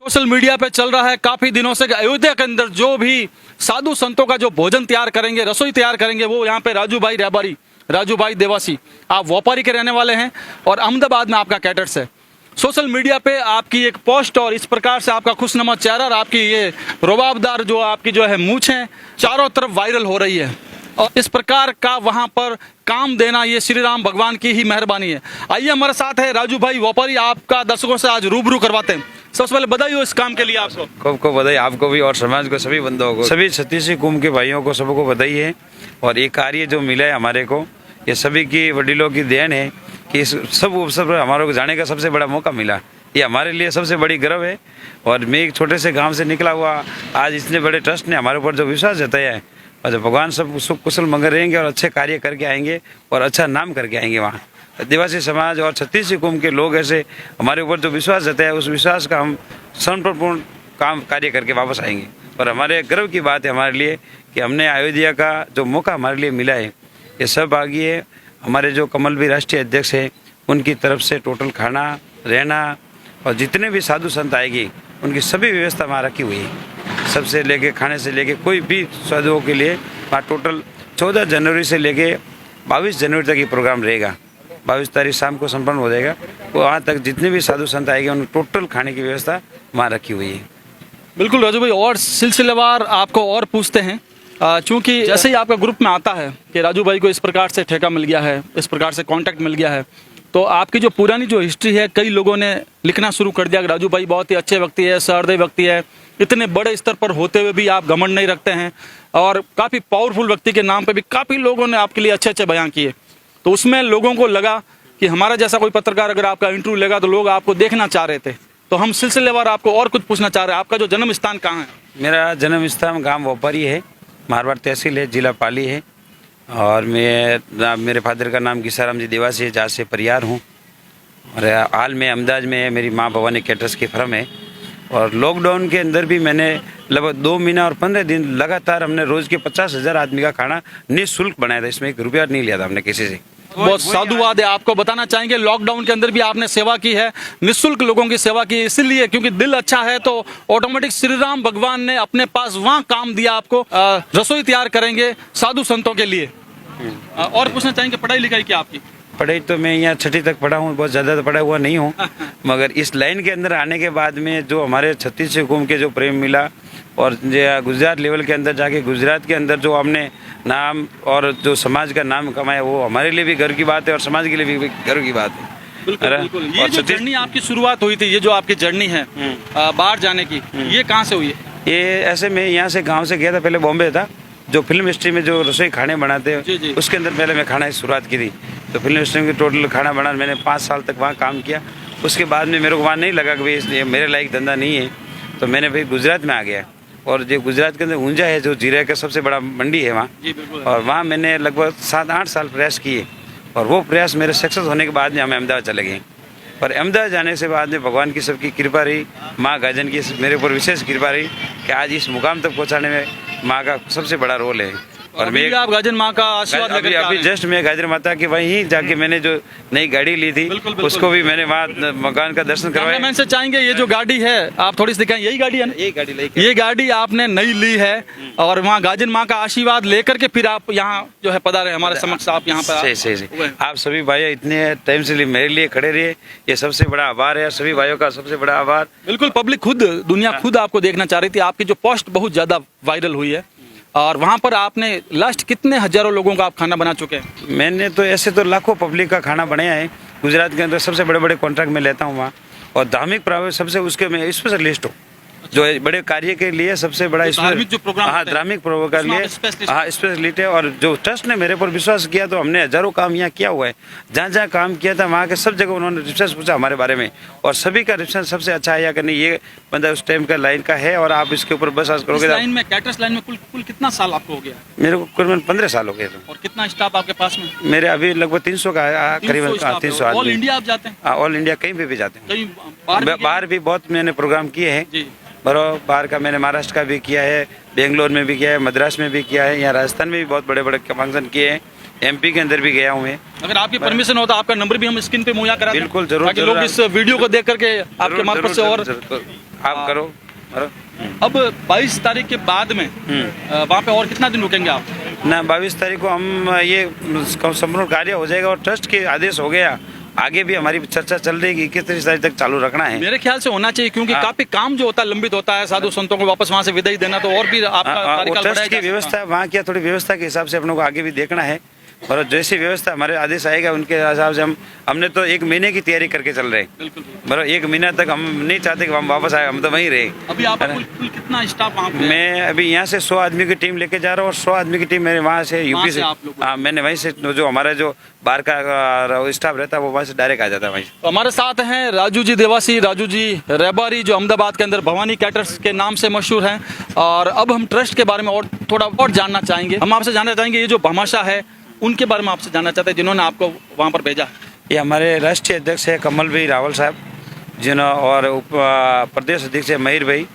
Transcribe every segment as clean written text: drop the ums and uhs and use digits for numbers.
Social media पे चल रहा है काफी दिनों से कि अयोध्या के अंदर जो भी साधु संतों का जो भोजन तैयार करेंगे, रसोई तैयार करेंगे, वो यहाँ पे राजू भाई रहबारी, राजू भाई देवासी, आप व्यापारी के रहने वाले हैं और अहमदाबाद में आपका कैटर्स है। सोशल मीडिया पे आपकी एक पोस्ट और इस प्रकार से आपका खुशनुमा चेहरा और आपकी ये रुबाबदार जो आपकी जो है मूंछ है चारों तरफ वायरल हो रही है और इस प्रकार का वहां पर काम देना ये श्री राम भगवान की ही मेहरबानी है। आइए हमारे साथ है राजू भाई व्यापारी, आपका दर्शकों से आज रूबरू करवाते हैं। सबसे पहले बधाई हो इस काम के लिए आपको। को बधाई, आपको भी और समाज को, सभी बंधुओं को, सभी छत्तीसी कुंभ के भाइयों को, सबको बधाई है। और ये कार्य जो मिला है हमारे को, ये सभी की वडीलों की देन है कि इस सब अवसर पर हमारे को जाने का सबसे बड़ा मौका मिला। ये हमारे लिए सबसे बड़ी गर्व है। और मैं एक छोटे से गांव से निकला हुआ, आज इतने बड़े ट्रस्ट ने हमारे ऊपर जो विश्वास जताया है, और भगवान सब सुख कुशल मंगल रहेंगे और अच्छे कार्य करके आएंगे और अच्छा नाम करके आएंगे। वहाँ आदिवासी समाज और छत्तीसी कुंभ के लोग ऐसे हमारे ऊपर जो विश्वास जताया, उस विश्वास का हम समर्पणपूर्ण काम कार्य करके वापस आएंगे। और हमारे गर्व की बात है हमारे लिए कि हमने अयोध्या का जो मौका हमारे लिए मिला है, ये सब आगे है। हमारे जो कमल भी राष्ट्रीय अध्यक्ष है, उनकी तरफ से टोटल खाना, रहना और जितने भी साधु संत आएगी उनकी सभी व्यवस्था वहाँ रखी हुई है। सबसे लेके खाने से लेके कोई भी साधुओं के लिए वहाँ टोटल 14 जनवरी से लेके 22 जनवरी तक ये प्रोग्राम रहेगा। 22 तारीख शाम को संपन्न हो जाएगा। वो वहाँ तक जितने भी साधु संत आएंगे उन टोटल खाने की व्यवस्था वहाँ रखी हुई है। बिल्कुल राजू भाई, और सिलसिलेवार आपको और पूछते हैं, चूँकि जैसे ही आपका ग्रुप में आता है कि राजू भाई को इस प्रकार से ठेका मिल गया है, इस प्रकार से कॉन्टैक्ट मिल गया है, तो आपकी जो पुरानी जो हिस्ट्री है, कई लोगों ने लिखना शुरू कर दिया कि राजू भाई बहुत ही अच्छे व्यक्ति है, सहृदय व्यक्ति है, इतने बड़े स्तर पर होते हुए भी आप घमंड नहीं रखते हैं, और काफ़ी पावरफुल व्यक्ति के नाम पे भी काफ़ी लोगों ने आपके लिए अच्छे अच्छे बयान किए। तो उसमें लोगों को लगा कि हमारा जैसा कोई पत्रकार अगर आपका इंटरव्यू लेगा तो लोग आपको देखना चाह रहे थे। तो हम सिलसिलेवार आपको और कुछ पूछना चाह रहे हैं, आपका जो जन्म स्थान कहाँ है? मेरा जन्म स्थान गाँव व्यापारी है, मारवाड़ तहसील है, जिला पाली है। और मेरे फादर का नाम गिसाराम जी देवासी है, जहाँ से परिवार हूँ। और हाल में अहमदाबाद में मेरी माँ भवानी कैटर्स की फर्म है। और लॉकडाउन के अंदर भी मैंने लगभग 2 महीना और 15 दिन लगातार हमने रोज़ के 50,000 आदमी का खाना निःशुल्क बनाया था। इसमें 1 रुपया नहीं लिया था हमने किसी से। बहुत साधुवाद है। आपको बताना चाहेंगे लॉकडाउन के अंदर भी आपने सेवा की है, निःशुल्क लोगों की सेवा की, इसलिए क्योंकि दिल अच्छा है तो ऑटोमेटिक श्री राम भगवान ने अपने पास वहाँ काम दिया आपको। रसोई तैयार करेंगे साधु संतों के लिए। और पूछना चाहेंगे पढ़ाई लिखाई क्या आपकी? पढ़ाई तो मैं यहाँ 6ठी तक पढ़ा हूँ, बहुत ज़्यादा तो पढ़ा हुआ नहीं हूँ। मगर इस लाइन के अंदर आने के बाद में जो हमारे छत्तीसी कुंभ के जो प्रेम मिला और गुजरात लेवल के अंदर जाके गुजरात के अंदर जो हमने नाम और जो समाज का नाम कमाया, वो हमारे लिए भी गर्व की बात है और समाज के लिए भी गर्व की बात है। बिल्कुल, बिल्कुल। ये जो जर्नी आपकी शुरुआत हुई थी, ये जो आपकी जर्नी है बाहर जाने की, ये कहाँ से हुई है? ये ऐसे मैं यहाँ से गाँव से गया था, पहले बॉम्बे था, जो फिल्म इंडस्ट्री में जो रसोई खाने बनाते हैं उसके अंदर पहले मैं खाना की शुरुआत की थी। तो फिल्म इंडस्ट्री में टोटल खाना बना, मैंने 5 साल तक वहाँ काम किया। उसके बाद में मेरे को वहाँ नहीं लगा कि भाई इसलिए मेरे लायक धंधा नहीं है, तो मैंने फिर गुजरात में आ गया। और जो गुजरात के अंदर ऊंझा है, जो जीरा का सबसे बड़ा मंडी है वहाँ, और वहाँ मैंने लगभग 7-8 साल प्रयास किए। और वो प्रयास मेरे सक्सेस होने के बाद में हम अहमदाबाद चले गए। और अहमदाबाद जाने से बाद में भगवान की सबकी कृपा रही, माँ गाजन की मेरे ऊपर विशेष कृपा रही कि आज इस मुकाम तक पहुँचाने में माँ का सबसे बड़ा रोल है। और मैं आप गाजन माँ का आशीर्वाद लेकर अभी जस्ट मैं गाजर माता की वहीं जाके मैंने जो नई गाड़ी ली थी, उसको भी मैंने वहाँ मकान का दर्शन करवाया। मैं से चाहेंगे ये जो गाड़ी है आप थोड़ी सी दिखाएं, यही गाड़ी है ना? ये गाड़ी आपने नई ली है और वहाँ गाजन माँ का आशीर्वाद लेकर के फिर आप यहाँ जो है पधारे हमारे समक्ष। आप यहाँ पर सही आप सभी भाई इतने टाइम से मेरे लिए खड़े रहे, ये सबसे बड़ा आभार है। सभी भाइयों का सबसे बड़ा आभार। बिल्कुल, पब्लिक खुद, दुनिया खुद आपको देखना चाह रही थी। आपकी जो पोस्ट बहुत ज्यादा वायरल हुई है और वहाँ पर आपने लास्ट कितने हजारों लोगों का आप खाना बना चुके हैं? मैंने तो ऐसे तो लाखों पब्लिक का खाना बनाया है। गुजरात के अंदर सबसे बड़े बड़े कॉन्ट्रैक्ट में लेता हूँ वहाँ। और धार्मिक प्रभाव सबसे उसके मैं स्पेशलिस्ट हूँ, जो बड़े कार्य के लिए सबसे बड़ा धार्मिक जो प्रोग्राम, हाँ धार्मिक प्रोग्राम के लिए हाँ स्पेशलिस्ट है। और जो ट्रस्ट ने मेरे पर विश्वास किया, तो हमने हजारों काम यहाँ किया हुआ है। जहाँ जहाँ काम किया था वहाँ के सब जगह उन्होंने रिसर्च पूछा हमारे बारे में, और सभी का रिसर्च सबसे अच्छा आया कि नहीं ये बंदा उस टाइम का लाइन का है और आप इसके ऊपर बस करोगे। लाइन में कैटर्स लाइन में कुल कितना साल आपको हो गया? मेरे को करीबन 15 साल हो गए थे। और कितना स्टाफ आपके पास में? मेरे अभी लगभग 300 का करीबन 300 ऑल इंडिया आप जाते हैं? ऑल इंडिया कहीं पे भी जाते हैं। बाहर भी बहुत मैंने प्रोग्राम किए हैं। बाहर का मैंने महाराष्ट्र का भी किया है, बेंगलोर में भी किया है, मद्रास में भी किया है, यहाँ राजस्थान में भी बहुत बड़े बड़े फंक्शन किए हैं, एमपी के अंदर भी गया हूँ मैं। अगर आपकी परमिशन हो तो आपका नंबर भी हम स्क्रीन पे मुहैया करा दें। बिल्कुल, जरूर ताकि लोग इस वीडियो को देख करके आपके मार्फत से और आप करो। करो। अब 22 तारीख के बाद में वहाँ पे और कितना दिन रुकेंगे आप? ना 22 तारीख को हम ये संपूर्ण कार्य हो जाएगा और ट्रस्ट के आदेश हो गया। आगे भी हमारी चर्चा चल रही है कि 21 तारीख तक चालू रखना है। मेरे ख्याल से होना चाहिए, क्योंकि हाँ। काफी काम जो होता है लंबित होता है, साधु संतों को वापस वहाँ से विदाई देना, तो और भी आपका कार्यकाल ट्रस्ट बढ़ाया की जा सकता है। व्यवस्था वहाँ की थोड़ी व्यवस्था के हिसाब से अपनों को आगे भी देखना है और जैसी व्यवस्था हमारे आदेश आएगा उनके हिसाब से हमने तो 1 महीने की तैयारी करके चल रहे हैं। बिल्कुल। मतलब 1 महीना तक हम नहीं चाहते कि हम वापस आए, हम तो वहीं रहे। अभी आपका कुल कितना स्टाफ वहाँ पे है? मैं अभी यहाँ से 100 आदमी की टीम लेके जा रहा हूँ और 100 आदमी की टीम मेरे वहाँ से यूपी से से। आप लोग? हाँ, मैंने वहीं से जो हमारा जो बाहर का स्टाफ रहता है वो वहाँ से डायरेक्ट आ जाता है वहीं से। तो हमारे साथ हैं राजू जी देवासी, राजू जी रेबारी, जो अहमदाबाद के अंदर भवानी कैटर्स के नाम से मशहूर हैं। और अब हम ट्रस्ट के बारे में और थोड़ा और जानना चाहेंगे। हम आपसे जानना चाहेंगे ये जो भामाशाह है उनके बारे में आपसे जानना चाहते हैं, जिन्होंने आपको वहाँ पर भेजा। ये हमारे राष्ट्रीय अध्यक्ष है कमल भाई रावल साहब और प्रदेश अध्यक्ष है महीर भाई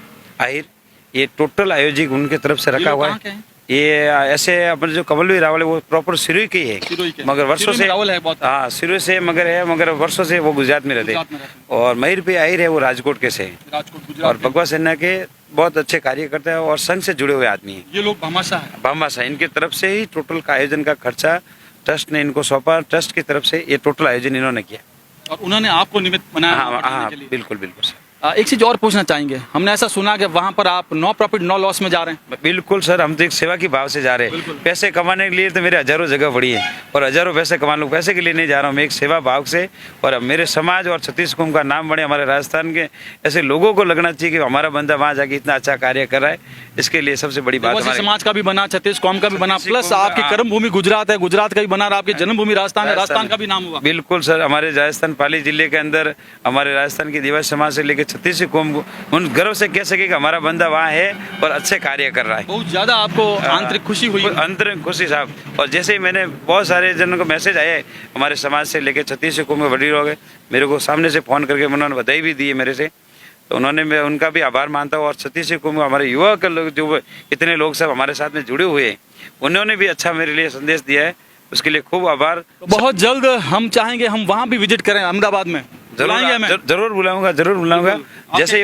आहिर। ये टोटल आयोजक उनके तरफ से रखा हुआ है। ये ऐसे अपने जो कमल भाई रावल है वो प्रॉपर सिरोही के ही है, मगर वर्षों से रावल है बहुत। हाँ सिरोही से मगर वर्षों से वो गुजरात में रहते हैं। और महीर भाई आहिर है वो राजकोट के से है और भगवा सेना के बहुत अच्छे कार्य करते हैं और संघ से जुड़े हुए आदमी हैं। ये लोग भामाशाह है। भामाशाह इनकी तरफ से ही टोटल का आयोजन का खर्चा ट्रस्ट ने इनको सौंपा। ट्रस्ट की तरफ से ये टोटल आयोजन इन्होंने किया और उन्होंने आपको निमित्त बनाया। हाँ बिल्कुल बिल्कुल सर। एक चीज और पूछना चाहेंगे, हमने ऐसा सुना कि वहाँ पर आप नो प्रॉफिट नो लॉस में जा रहे हैं। बिल्कुल सर, हम तो एक सेवा की भाव से जा रहे हैं। पैसे कमाने के लिए तो मेरे हजारों जगह पड़ी है और हजारों पैसे कमा लो, पैसे के लिए नहीं जा रहा हूँ। मैं एक सेवा भाव से और अब मेरे समाज और छत्तीस कुंभ का नाम बढ़े, हमारे राजस्थान के ऐसे लोगों को लगना चाहिए कि हमारा बंदा वहाँ जाके इतना अच्छा कार्य कर रहा है। इसके लिए सबसे बड़ी बात हमारे समाज का भी बना, छत्तीस कौम का भी बना, प्लस आपकी कर्म भूमि गुजरात है, गुजरात का भी बना, आपकी जन्मभूमि राजस्थान है, राजस्थान का भी नाम हुआ। बिल्कुल सर, हमारे राजस्थान पाली जिले के अंदर हमारे राजस्थान की दिवस समाज से लेकर छत्तीस कुंभ उन गर्व से कह सके कि हमारा बंदा वहाँ है और अच्छे कार्य कर रहा है। बहुत ज्यादा आपको आंतरिक खुशी हुई? आंतरिक खुशी साहब। और जैसे ही मैंने बहुत सारे जनों को मैसेज आए हमारे समाज से लेकर छत्तीस कुंभ में वडील हो गए, मेरे को सामने से फोन करके उन्होंने बधाई भी दी है मेरे से, तो उन्होंने मैं उनका भी आभार मानता हूँ। और छत्तीस कुंभ हमारे युवा का लोग जो इतने लोग सब हमारे साथ में जुड़े हुए हैं उन्होंने भी अच्छा मेरे लिए संदेश दिया है, उसके लिए खूब आभार। बहुत जल्द हम चाहेंगे हम वहाँ भी विजिट करें अहमदाबाद में। जरूर बुलाऊंगा, जरूर बुलाऊंगा। जैसे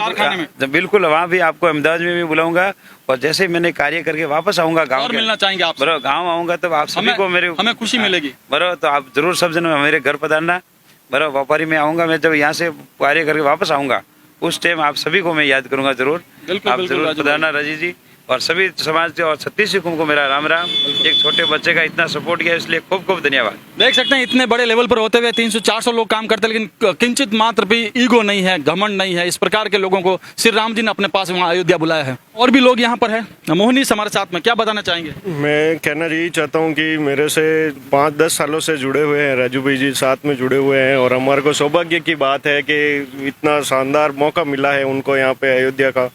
बिल्कुल वहाँ भी आपको अहमदाबाद में भी बुलाऊंगा और जैसे मैंने कार्य करके वापस आऊंगा गाँव मिलना चाहेंगे आप। बरो गाँव आऊंगा तो आप सभी को मेरे हमें खुशी मिलेगी। बरो तो आप जरूर सब जन मेरे घर पधारना। बरो व्यापारी में आऊंगा, मैं जब यहाँ से कार्य करके वापस आऊंगा उस टाइम आप सभी को मैं याद करूंगा जरूर। आप जरूर पधारना राजी जी। और सभी समाज और छत्तीस कुंभ को मेरा राम राम। एक छोटे बच्चे का इतना सपोर्ट किया इसलिए खूब खूब धन्यवाद। देख सकते हैं इतने बड़े लेवल पर होते हुए 300-400 लोग काम करते हैं, लेकिन किंचित मात्र भी ईगो नहीं है, घमंड नहीं है। इस प्रकार के लोगों को श्री राम जी ने अपने पास वहाँ अयोध्या बुलाया है। और भी लोग यहाँ पर है। मोहनीश हमारे साथ में, क्या बताना चाहेंगे? मैं कहना यही चाहता हूँ कि मेरे से 5-10 सालों से जुड़े हुए हैं राजू भाई जी, साथ में जुड़े हुए हैं और हमारे को सौभाग्य की बात है कि इतना शानदार मौका मिला है उनको यहाँ पे अयोध्या का।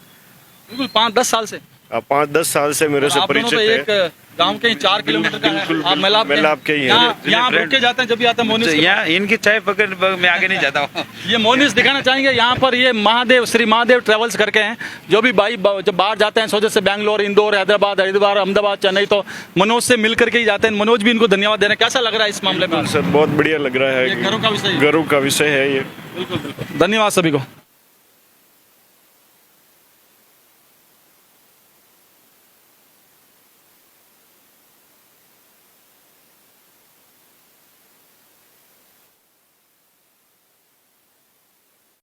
बिल्कुल 5-10 साल से 5-10 साल से मेरे से परिचित है। एक गांव के 4 किलोमीटर का है। आप मेलाप के ही है। यहाँ रुक के जाते हैं जब भी आता है मोहनीश। यहाँ इनकी चाय पकड़ मैं आगे नहीं जाता हूँ। ये मोहनीश दिखाना चाहेंगे यहाँ पर, ये महादेव श्री महादेव ट्रेवल्स करके हैं, जो भी भाई जब बाहर जाते हैं सोचे से बैंगलोर, इंदौर, हैदराबाद, हरिद्वार, अहमदाबाद, चेन्नई, तो मनोज से मिल करके ही जाते हैं। मनोज भी इनको धन्यवाद दे रहे हैं। कैसा लग रहा है इस मामले में? सर बहुत बढ़िया लग रहा है, गर्व का विषय है ये। बिल्कुल। धन्यवाद सभी को।